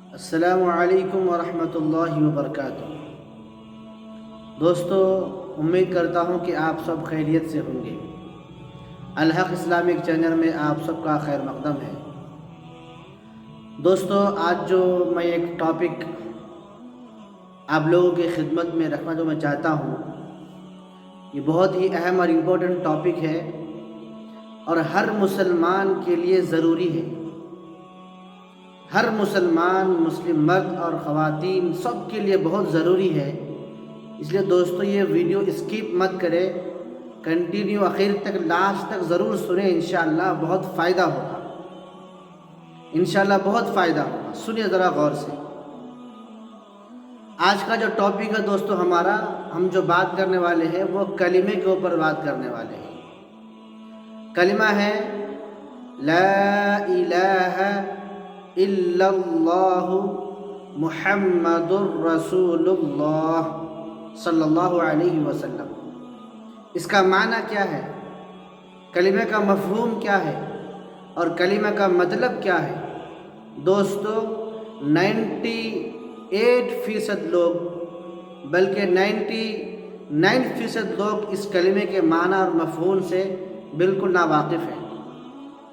السلام علیکم ورحمۃ اللہ وبرکاتہ۔ دوستو، امید کرتا ہوں کہ آپ سب خیریت سے ہوں گے۔ الحق اسلامک چینل میں آپ سب کا خیر مقدم ہے۔ دوستو، آج جو میں ایک ٹاپک آپ لوگوں کی خدمت میں رکھنا جو میں چاہتا ہوں، یہ بہت ہی اہم اور امپورٹنٹ ٹاپک ہے اور ہر مسلمان کے لیے ضروری ہے۔ ہر مسلمان، مسلم مرد اور خواتین سب کے لیے بہت ضروری ہے۔ اس لیے دوستو، یہ ویڈیو اسکپ مت کرے، کنٹینیو آخر تک، لاسٹ تک ضرور سنیں۔ انشاءاللہ بہت فائدہ ہوگا، انشاءاللہ بہت فائدہ ہوگا۔ سنیے ذرا غور سے۔ آج کا جو ٹاپک ہے دوستو ہمارا، ہم جو بات کرنے والے ہیں وہ کلمے کے اوپر بات کرنے والے ہیں۔ کلمہ ہے لا الہ الا اللہ محمد الرسول اللہ صلی اللہ علیہ وسلم۔ اس کا معنی کیا ہے؟ کلمے کا مفہوم کیا ہے؟ اور کلمہ کا مطلب کیا ہے؟ دوستو، 98% لوگ، بلکہ 99% لوگ اس کلمے کے معنی اور مفہوم سے بالکل ناواقف ہیں۔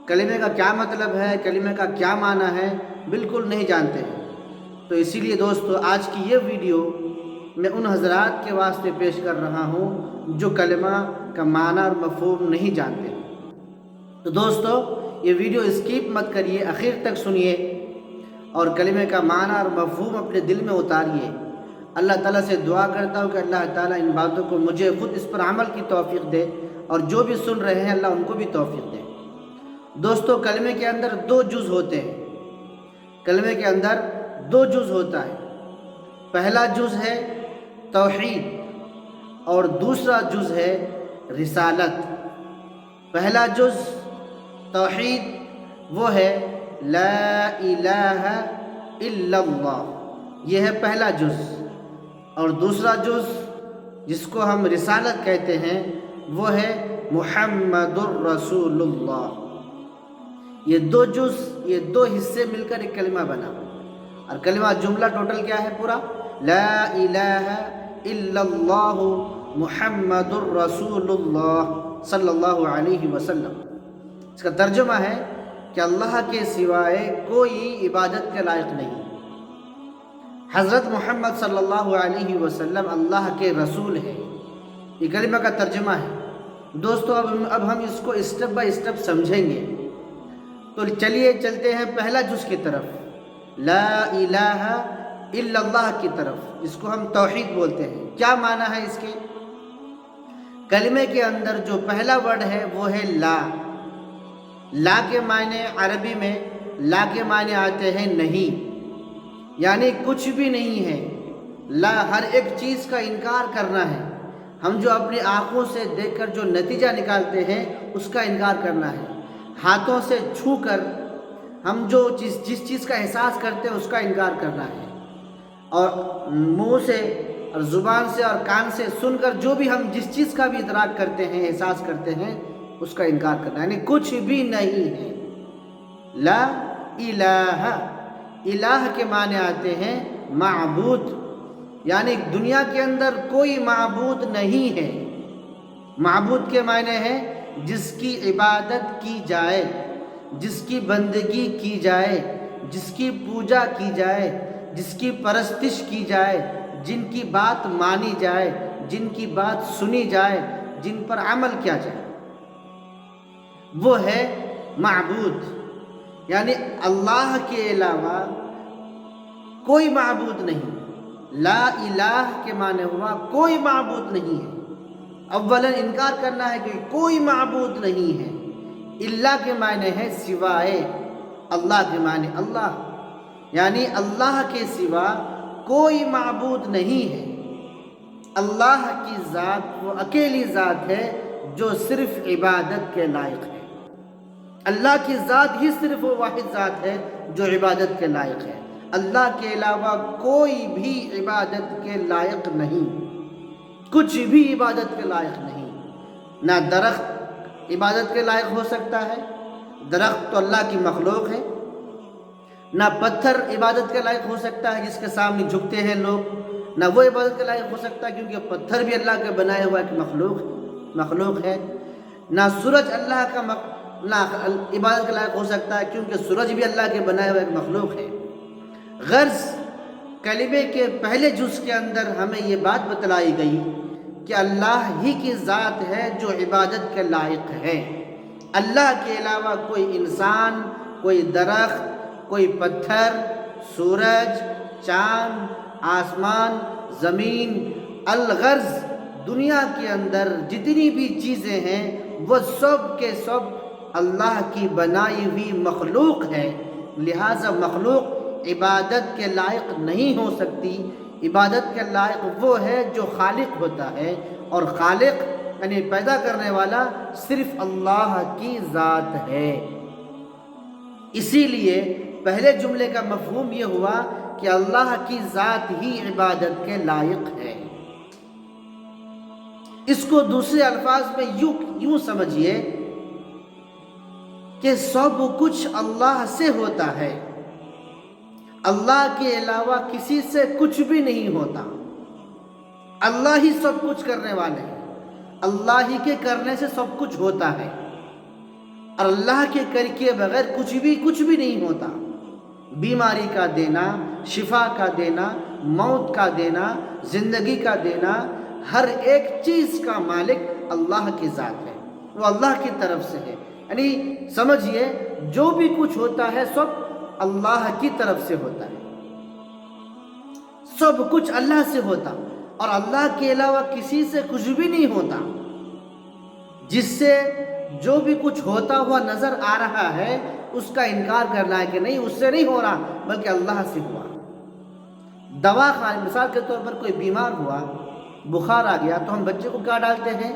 کلمے کا کیا مطلب ہے، کلمے کا کیا معنی ہے، بالکل نہیں جانتے ہیں۔ تو اسی لیے دوستو، آج کی یہ ویڈیو میں ان حضرات کے واسطے پیش کر رہا ہوں جو کلمہ کا معنی اور مفہوم نہیں جانتے۔ تو دوستو، یہ ویڈیو اسکپ مت کریے، آخر تک سنیے اور کلمے کا معنی اور مفہوم اپنے دل میں اتاریے۔ اللہ تعالیٰ سے دعا کرتا ہوں کہ اللہ تعالیٰ ان باتوں کو مجھے خود اس پر عمل کی توفیق دے، اور جو بھی سن رہے ہیں اللہ ان کو بھی توفیق دے۔ دوستو، کلمے کے اندر 2 جز ہوتے ہیں۔ کلمے کے اندر 2 جز ہوتا ہے۔ پہلا جز ہے توحید اور دوسرا جز ہے رسالت۔ پہلا جز توحید وہ ہے لا الہ الا اللہ، یہ ہے پہلا جز، اور دوسرا جز جس کو ہم رسالت کہتے ہیں وہ ہے محمد الرسول اللہ۔ یہ 2 جز، یہ 2 حصے مل کر ایک کلمہ بنا، اور کلمہ جملہ ٹوٹل کیا ہے پورا؟ لا الہ الا اللہ محمد الرسول اللہ صلی اللہ علیہ وسلم۔ اس کا ترجمہ ہے کہ اللہ کے سوائے کوئی عبادت کے لائق نہیں۔ حضرت محمد صلی اللہ علیہ وسلم اللہ کے رسول ہے، یہ کلمہ کا ترجمہ ہے۔ دوستو، اب ہم اس کو اسٹیپ بائی اسٹیپ سمجھیں گے۔ تو چلیے چلتے ہیں پہلا جز کی طرف، لا الہ الا اللہ کی طرف، جس کو ہم توحید بولتے ہیں۔ کیا معنی ہے اس کے؟ کلمے کے اندر جو پہلا ورڈ ہے وہ ہے لا۔ لا کے معنی عربی میں، لا کے معنی آتے ہیں نہیں، یعنی کچھ بھی نہیں ہے۔ لا ہر ایک چیز کا انکار کرنا ہے۔ ہم جو اپنی آنکھوں سے دیکھ کر جو نتیجہ نکالتے ہیں اس کا انکار کرنا ہے۔ ہاتھوں سے چھو کر ہم جس چیز کا احساس کرتے ہیں اس کا انکار کرنا ہے، اور منہ سے اور زبان سے اور کان سے سن کر جو بھی ہم جس چیز کا بھی ادراک کرتے ہیں، احساس کرتے ہیں، اس کا انکار کرنا ہے، یعنی کچھ بھی نہیں ہے۔ لا الہ، الہ کے معنی آتے ہیں معبود، یعنی دنیا کے اندر کوئی معبود نہیں ہے۔ معبود کے معنی ہے جس کی عبادت کی جائے، جس کی بندگی کی جائے، جس کی پوجا کی جائے، جس کی پرستش کی جائے، جن کی بات مانی جائے، جن کی بات سنی جائے، جن پر عمل کیا جائے، وہ ہے معبود۔ یعنی اللہ کے علاوہ کوئی معبود نہیں۔ لا الہ کے معنی ہوا کوئی معبود نہیں ہے۔ اولا انکار کرنا ہے کہ کوئی معبود نہیں ہے۔ اللہ کے معنی ہے سوائے، اللہ کے معنی اللہ، یعنی اللہ کے سوا کوئی معبود نہیں ہے۔ اللہ کی ذات وہ اکیلی ذات ہے جو صرف عبادت کے لائق ہے۔ اللہ کی ذات ہی صرف وہ واحد ذات ہے جو عبادت کے لائق ہے۔ اللہ کے علاوہ کوئی بھی عبادت کے لائق نہیں، کچھ بھی عبادت کے لائق نہیں۔ نہ درخت عبادت کے لائق ہو سکتا ہے، درخت تو اللہ کی مخلوق ہے۔ نہ پتھر عبادت کے لائق ہو سکتا ہے جس کے سامنے جھکتے ہیں لوگ، نہ وہ عبادت کے لائق ہو سکتا ہے کیونکہ پتھر بھی اللہ کے بنائے ہوا ایک مخلوق ہے، نہ سورج اللہ کا نہ عبادت کے لائق ہو سکتا ہے کیونکہ سورج بھی اللہ کے بنائے ہوا ایک مخلوق ہے۔ غرض کلمے کے پہلے جز کے اندر ہمیں یہ بات بتلائی گئی کہ اللہ ہی کی ذات ہے جو عبادت کے لائق ہے۔ اللہ کے علاوہ کوئی انسان، کوئی درخت، کوئی پتھر، سورج، چاند، آسمان، زمین، الغرض دنیا کے اندر جتنی بھی چیزیں ہیں وہ سب کے سب اللہ کی بنائی ہوئی مخلوق ہے، لہٰذا مخلوق عبادت کے لائق نہیں ہو سکتی۔ عبادت کے لائق وہ ہے جو خالق ہوتا ہے، اور خالق یعنی پیدا کرنے والا صرف اللہ کی ذات ہے۔ اسی لیے پہلے جملے کا مفہوم یہ ہوا کہ اللہ کی ذات ہی عبادت کے لائق ہے۔ اس کو دوسرے الفاظ میں یوں سمجھیے کہ سب کچھ اللہ سے ہوتا ہے، اللہ کے علاوہ کسی سے کچھ بھی نہیں ہوتا۔ اللہ ہی سب کچھ کرنے والے ہیں، اللہ ہی کے کرنے سے سب کچھ ہوتا ہے، اور اللہ کے کر کے بغیر کچھ بھی نہیں ہوتا۔ بیماری کا دینا، شفا کا دینا، موت کا دینا، زندگی کا دینا، ہر ایک چیز کا مالک اللہ کی ذات ہے، وہ اللہ کی طرف سے ہے۔ یعنی سمجھیے جو بھی کچھ ہوتا ہے سب اللہ کی طرف سے ہوتا ہے، سب کچھ اللہ سے ہوتا، اور اللہ کے علاوہ کسی سے کچھ بھی نہیں ہوتا۔ جس سے جو بھی کچھ ہوتا ہوا نظر آ رہا ہے اس کا انکار کرنا ہے کہ نہیں، اس سے نہیں ہو رہا بلکہ اللہ سے ہوا۔ دوا خانے مثال کے طور پر کوئی بیمار ہوا، بخار آ گیا، تو ہم بچے کو کیا ڈالتے ہیں؟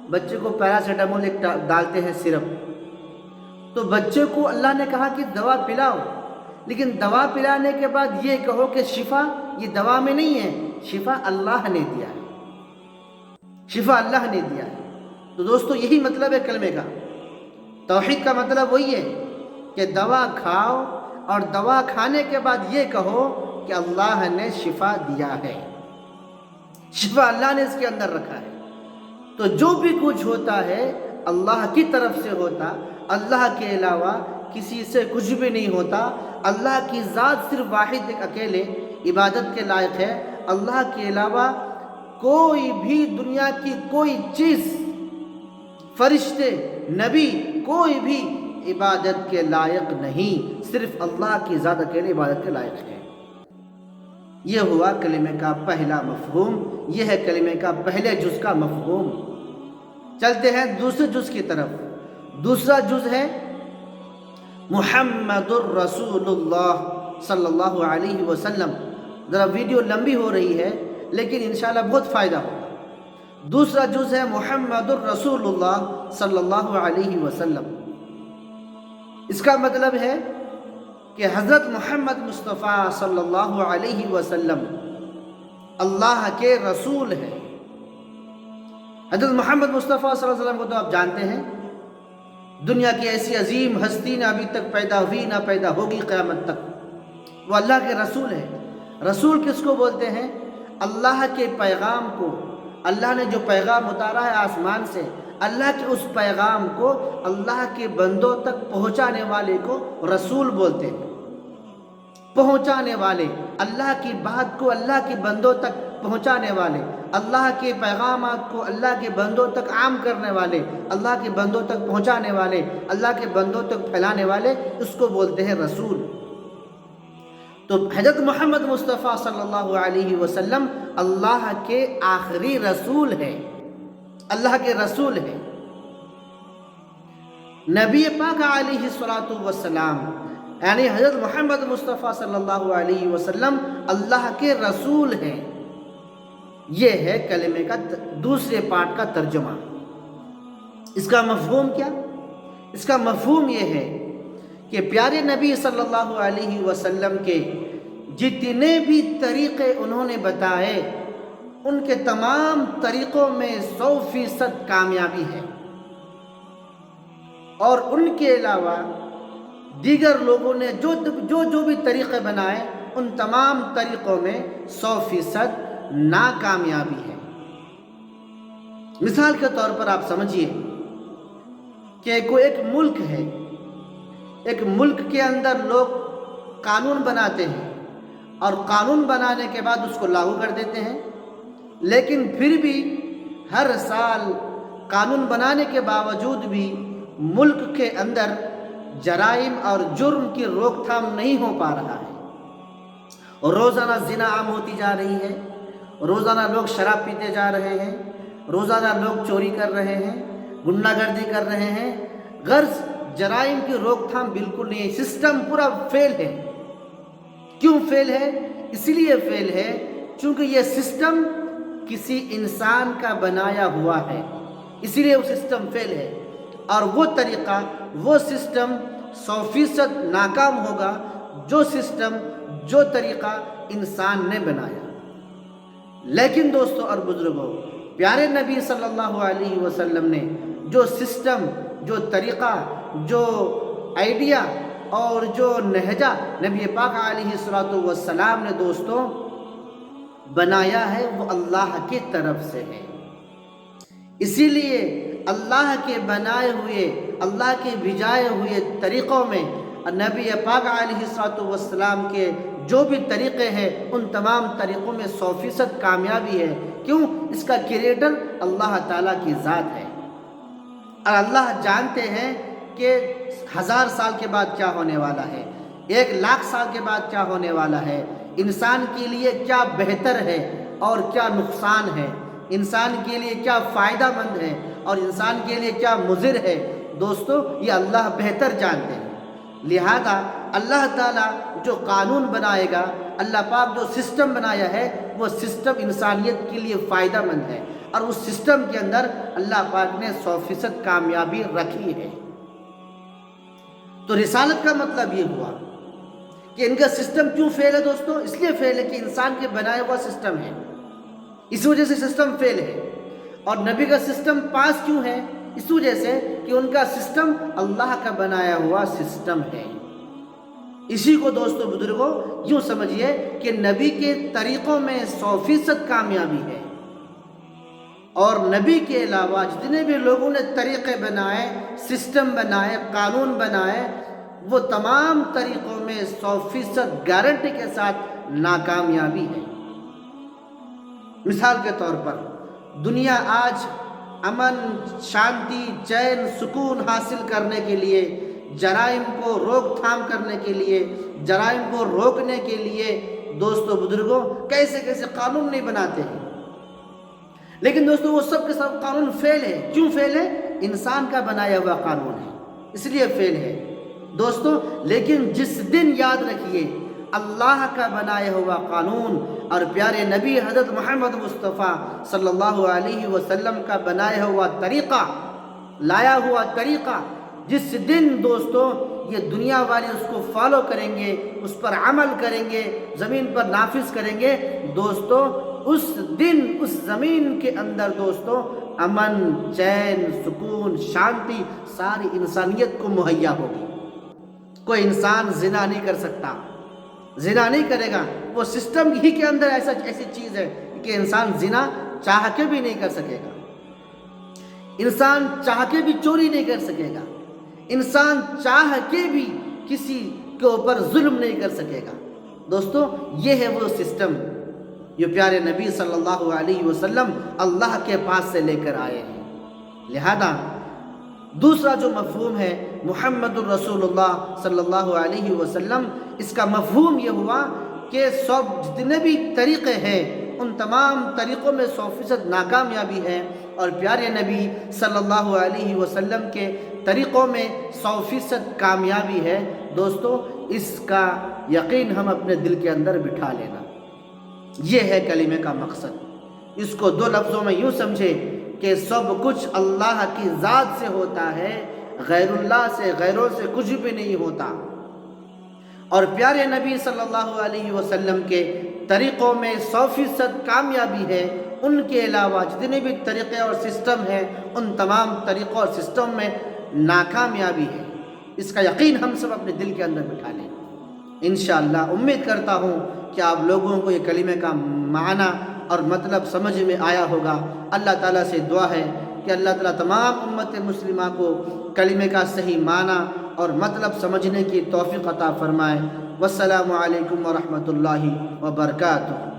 بچے کو پیراسیٹامول ایک ڈالتے ہیں سرپ۔ تو بچے کو اللہ نے کہا کہ دوا پلاؤ، لیکن دوا پلانے کے بعد یہ کہو کہ شفا یہ دوا میں نہیں ہے، شفا اللہ نے دیا ہے، شفا اللہ نے دیا ہے۔ تو دوستو یہی مطلب ہے کلمے کا، توحید کا مطلب وہی ہے کہ دوا کھاؤ اور دوا کھانے کے بعد یہ کہو کہ اللہ نے شفا دیا ہے، شفا اللہ نے اس کے اندر رکھا ہے۔ تو جو بھی کچھ ہوتا ہے اللہ کی طرف سے ہوتا، اللہ کے علاوہ کسی سے کچھ بھی نہیں ہوتا۔ اللہ کی ذات صرف واحد ایک اکیلے عبادت کے لائق ہے، اللہ کے علاوہ کوئی بھی دنیا کی کوئی چیز، فرشتے، نبی، کوئی بھی عبادت کے لائق نہیں، صرف اللہ کی ذات اکیلے عبادت کے لائق ہے۔ یہ ہوا کلمے کا پہلا مفہوم، یہ ہے کلمے کا پہلے جز کا مفہوم۔ چلتے ہیں دوسرے جز کی طرف۔ دوسرا جز ہے محمد الرسول اللہ صلی اللہ علیہ وسلم۔ ذرا ویڈیو لمبی ہو رہی ہے لیکن انشاءاللہ بہت فائدہ ہوگا۔ دوسرا جز ہے محمد الرسول اللہ صلی اللہ علیہ وسلم۔ اس کا مطلب ہے کہ حضرت محمد مصطفیٰ صلی اللہ علیہ وسلم اللہ کے رسول ہیں۔ حضرت محمد مصطفیٰ صلی اللہ علیہ وسلم کو تو آپ جانتے ہیں، دنیا کی ایسی عظیم ہستی نہ ابھی تک پیدا ہوئی نہ پیدا ہوگی قیامت تک، وہ اللہ کے رسول ہیں۔ رسول کس کو بولتے ہیں؟ اللہ کے پیغام کو، اللہ نے جو پیغام اتارا ہے آسمان سے، اللہ کے اس پیغام کو اللہ کے بندوں تک پہنچانے والے کو رسول بولتے ہیں۔ پہنچانے والے، اللہ کی بات کو اللہ کے بندوں تک پہنچانے والے، اللہ کے پیغامات کو اللہ کے بندوں تک عام کرنے والے، اللہ کے بندوں تک پہنچانے والے، اللہ کے بندوں تک پھیلانے والے، اس کو بولتے ہیں رسول۔ تو حضرت محمد مصطفیٰ صلی اللہ علیہ وسلم اللہ کے آخری رسول ہیں، اللہ کے رسول ہیں۔ نبی پاک علیہ السلام یعنی حضرت محمد مصطفیٰ صلی اللہ علیہ وسلم اللہ کے رسول ہیں۔ یہ ہے کلمے کا دوسرے پارٹ کا ترجمہ۔ اس کا مفہوم کیا؟ اس کا مفہوم یہ ہے کہ پیارے نبی صلی اللہ علیہ وسلم کے جتنے بھی طریقے انہوں نے بتائے، ان کے تمام طریقوں میں 100% کامیابی ہے، اور ان کے علاوہ دیگر لوگوں نے جو بھی طریقے بنائے ان تمام طریقوں میں 100% ناکامیابی ہے۔ مثال کے طور پر آپ سمجھیے کہ کوئی ایک ملک ہے، ایک ملک کے اندر لوگ قانون بناتے ہیں اور قانون بنانے کے بعد اس کو لاگو کر دیتے ہیں، لیکن پھر بھی ہر سال قانون بنانے کے باوجود بھی ملک کے اندر جرائم اور جرم کی روک تھام نہیں ہو پا رہا ہے۔ روزانہ زنا عام ہوتی جا رہی ہے، روزانہ لوگ شراب پیتے جا رہے ہیں، روزانہ لوگ چوری کر رہے ہیں، غنڈہ گردی کر رہے ہیں، غرض جرائم کی روک تھام بالکل نہیں ہے، سسٹم پورا فیل ہے۔ کیوں فیل ہے؟ اس لیے فیل ہے چونکہ یہ سسٹم کسی انسان کا بنایا ہوا ہے، اسی لیے وہ سسٹم فیل ہے، اور وہ طریقہ وہ سسٹم 100% ناکام ہوگا جو سسٹم جو طریقہ انسان نے بنایا۔ لیکن دوستوں اور بزرگوں، پیارے نبی صلی اللہ علیہ وسلم نے جو سسٹم، جو طریقہ، جو آئیڈیا اور جو نہجہ نبی پاک علیہ الصلوۃ والسلام نے دوستوں بنایا ہے وہ اللہ کی طرف سے ہے۔ اسی لیے اللہ کے بنائے ہوئے، اللہ کے بھیجائے ہوئے طریقوں میں نبی پاک علیہ الصلوۃ والسلام کے جو بھی طریقے ہیں ان تمام طریقوں میں 100% کامیابی ہے۔ کیوں؟ اس کا کریٹر اللہ تعالیٰ کی ذات ہے، اور اللہ جانتے ہیں کہ 1000 سال کے بعد کیا ہونے والا ہے، 1,00,000 سال کے بعد کیا ہونے والا ہے، انسان کے لیے کیا بہتر ہے اور کیا نقصان ہے، انسان کے لیے کیا فائدہ مند ہے اور انسان کے لیے کیا مضر ہے۔ دوستو یہ اللہ بہتر جانتے ہیں، لہذا اللہ تعالیٰ جو قانون بنائے گا، اللہ پاک جو سسٹم بنایا ہے وہ سسٹم انسانیت کے لیے فائدہ مند ہے، اور اس سسٹم کے اندر اللہ پاک نے 100% کامیابی رکھی ہے۔ تو رسالت کا مطلب یہ ہوا کہ ان کا سسٹم کیوں فیل ہے دوستو؟ اس لیے فیل ہے کہ انسان کے بنایا ہوا سسٹم ہے، اس وجہ سے سسٹم فیل ہے۔ اور نبی کا سسٹم پاس کیوں ہے؟ اس وجہ سے کہ ان کا سسٹم اللہ کا بنایا ہوا سسٹم ہے۔ اسی کو دوستو بزرگوں یوں سمجھیے کہ نبی کے طریقوں میں 100% کامیابی ہے، اور نبی کے علاوہ جتنے بھی لوگوں نے طریقے بنائے، سسٹم بنائے، قانون بنائے، وہ تمام طریقوں میں 100% گارنٹی کے ساتھ ناکامیابی ہے۔ مثال کے طور پر دنیا آج امن، شانتی، چین، سکون حاصل کرنے کے لیے، جرائم کو روک تھام کرنے کے لیے، جرائم کو روکنے کے لیے دوستو بزرگوں کیسے کیسے قانون نہیں بناتے ہیں، لیکن دوستو وہ سب کے سب قانون فیل ہے۔ کیوں فیل ہے؟ انسان کا بنایا ہوا قانون ہے، اس لیے فیل ہے دوستو۔ لیکن جس دن یاد رکھیے اللہ کا بنایا ہوا قانون اور پیارے نبی حضرت محمد مصطفیٰ صلی اللہ علیہ وسلم کا بنایا ہوا طریقہ، لایا ہوا طریقہ، جس دن دوستو یہ دنیا والے اس کو فالو کریں گے، اس پر عمل کریں گے، زمین پر نافذ کریں گے دوستو، اس دن اس زمین کے اندر دوستو امن، چین، سکون، شانتی ساری انسانیت کو مہیا ہوگی۔ کوئی انسان زنا نہیں کر سکتا، زنا نہیں کرے گا، وہ سسٹم ہی کے اندر ایسی چیز ہے کہ انسان زنا چاہ کے بھی نہیں کر سکے گا، انسان چاہ کے بھی چوری نہیں کر سکے گا، انسان چاہ کے بھی کسی کے اوپر ظلم نہیں کر سکے گا۔ دوستو یہ ہے وہ سسٹم جو پیارے نبی صلی اللہ علیہ وسلم اللہ کے پاس سے لے کر آئے ہیں۔ لہذا دوسرا جو مفہوم ہے محمد الرسول اللہ صلی اللہ علیہ وسلم، اس کا مفہوم یہ ہوا کہ سب جتنے بھی طریقے ہیں ان تمام طریقوں میں 100% ناکامیابی ہے، اور پیارے نبی صلی اللہ علیہ وسلم کے طریقوں میں 100% کامیابی ہے۔ دوستو اس کا یقین ہم اپنے دل کے اندر بٹھا لینا، یہ ہے کلمے کا مقصد۔ اس کو 2 لفظوں میں یوں سمجھے کہ سب کچھ اللہ کی ذات سے ہوتا ہے، غیر اللہ سے، غیروں سے کچھ بھی نہیں ہوتا، اور پیارے نبی صلی اللہ علیہ وسلم کے طریقوں میں 100% کامیابی ہے۔ ان کے علاوہ جتنے بھی طریقے اور سسٹم ہیں ان تمام طریقوں اور سسٹم میں ناکامیابی ہے۔ اس کا یقین ہم سب اپنے دل کے اندر بٹھا لیں۔ انشاءاللہ امید کرتا ہوں کہ آپ لوگوں کو یہ کلمے کا معنی اور مطلب سمجھ میں آیا ہوگا۔ اللہ تعالیٰ سے دعا ہے کہ اللہ تعالیٰ تمام امت مسلمہ کو کلمے کا صحیح معنی اور مطلب سمجھنے کی توفیق عطا فرمائے۔ والسلام علیکم ورحمۃ اللہ وبرکاتہ۔